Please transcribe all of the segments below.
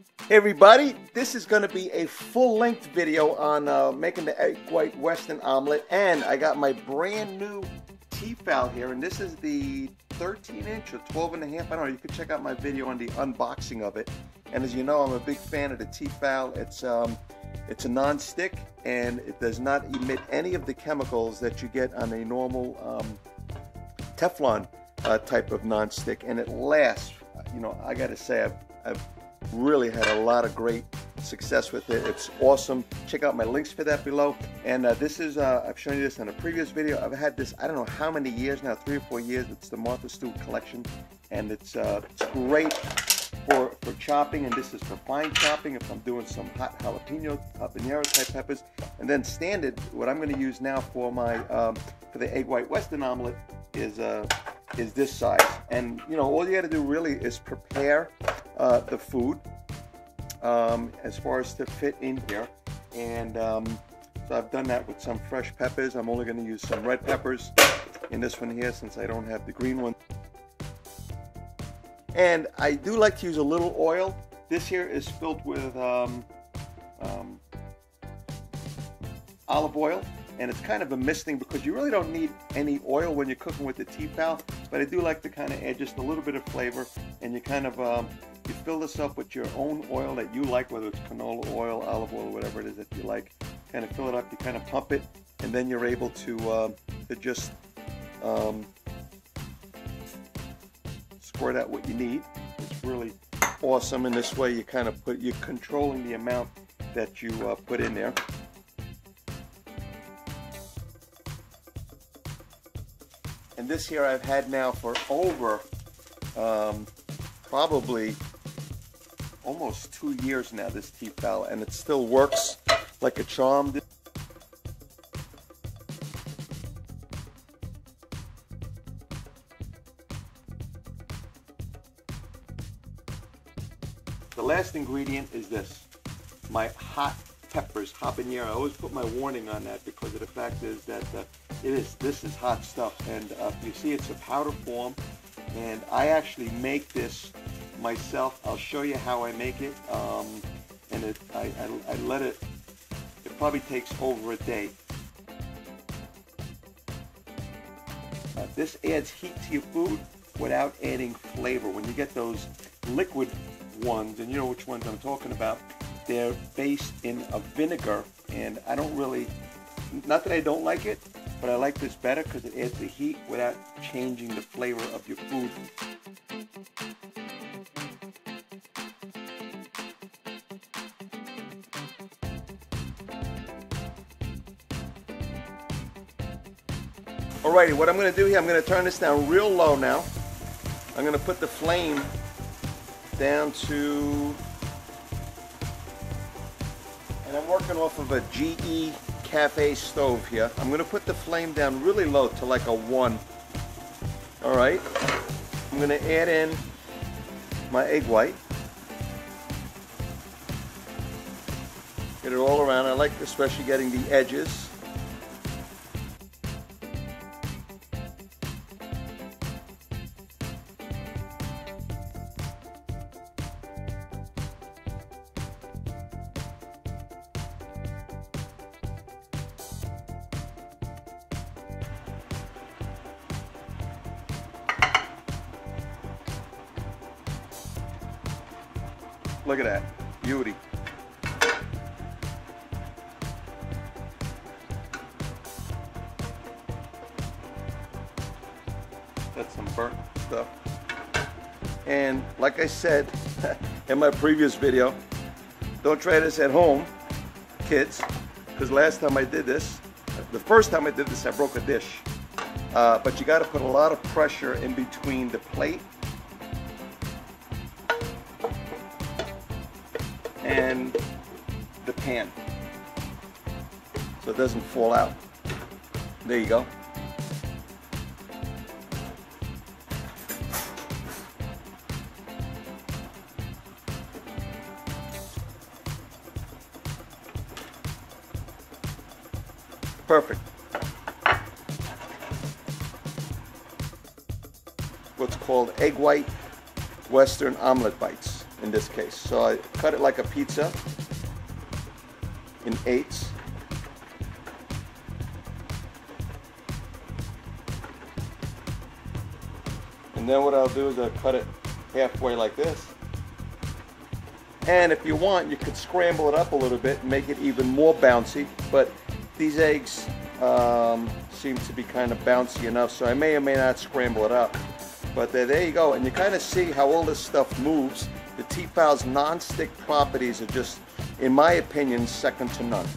Hey everybody, this is going to be a full-length video on making the egg white Western omelet, and I got my brand new T-FAL here, and this is the 13-inch or 12.5. I don't know, you can check out my video on the unboxing of it. And as you know, I'm a big fan of the T-FAL. It's a non-stick, and it does not emit any of the chemicals that you get on a normal Teflon type of non-stick, and it lasts. You know, I got to say, I've really had a lot of great success with it. It's awesome. Check out my links for that below. And this is, I've shown you this in a previous video. I've had this, I don't know how many years now, 3 or 4 years. It's the Martha Stewart collection, and it's great for chopping, and this is for fine chopping if I'm doing some hot habanero type peppers. And then standard, what I'm going to use now for my for the egg white Western omelet is this size. And you know, all you got to do really is prepare the food as far as to fit in here. And so I've done that with some fresh peppers. I'm only going to use some red peppers in this one here since I don't have the green one. And I do like to use a little oil. This here is filled with olive oil, and it's kind of a misting because you really don't need any oil when you're cooking with the T-FAL, but I do like to kind of add just a little bit of flavor. And you kind of you fill this up with your own oil that you like, whether it's canola oil, olive oil, whatever it is that you like. Kind of fill it up, you kind of pump it, and then you're able to just squirt out what you need. It's really awesome. In this way, you kind of you're controlling the amount that you put in there. And this here I've had now for over probably almost 2 years now, this T-FAL, and it still works like a charm. The last ingredient is this, my hot peppers, habanero. I always put my warning on that because of the fact is that this is hot stuff. And you see it's a powder form, and I actually make this myself. I'll show you how I make it. And I let it probably takes over a day. This adds heat to your food without adding flavor. When you get those liquid ones, and you know which ones I'm talking about, they're based in a vinegar, and I don't really, not that I don't like it, but I like this better because it adds the heat without changing the flavor of your food. Alrighty, what I'm going to do here, I'm going to turn this down real low now. I'm going to put the flame down to, and I'm working off of a GE Cafe stove here. I'm going to put the flame down really low to like a 1. Alright, I'm going to add in my egg white. Get it all around. I like especially getting the edges. Look at that, beauty. That's some burnt stuff. And like I said in my previous video, don't try this at home, kids, because last time I did this, the first time I did this, I broke a dish. But you got to put a lot of pressure in between the plate and the pan, so it doesn't fall out. There you go. Perfect. What's called egg white Western omelet bites. in this case. So I cut it like a pizza in 8s. And then what I'll do is I'll cut it halfway like this. And if you want, you could scramble it up a little bit and make it even more bouncy. But these eggs seem to be kind of bouncy enough, so I may or may not scramble it up. But there you go, and you kind of see how all this stuff moves. The T-FAL's non-stick properties are just, in my opinion, second to none.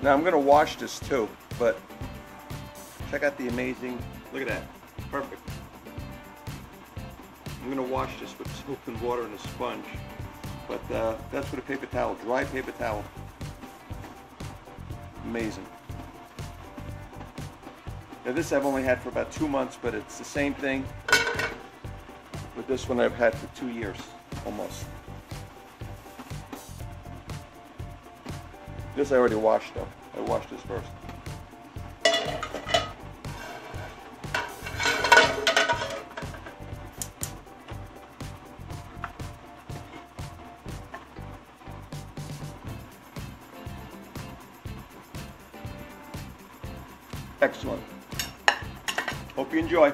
Now I'm going to wash this too, but check out the amazing, look at that, perfect. I'm going to wash this with soap and water and a sponge, but that's with a paper towel, dry paper towel. Amazing. Now this I've only had for about 2 months, but it's the same thing with this one I've had for 2 years, almost. This I already washed though. I washed this first. Excellent. Hope you enjoy.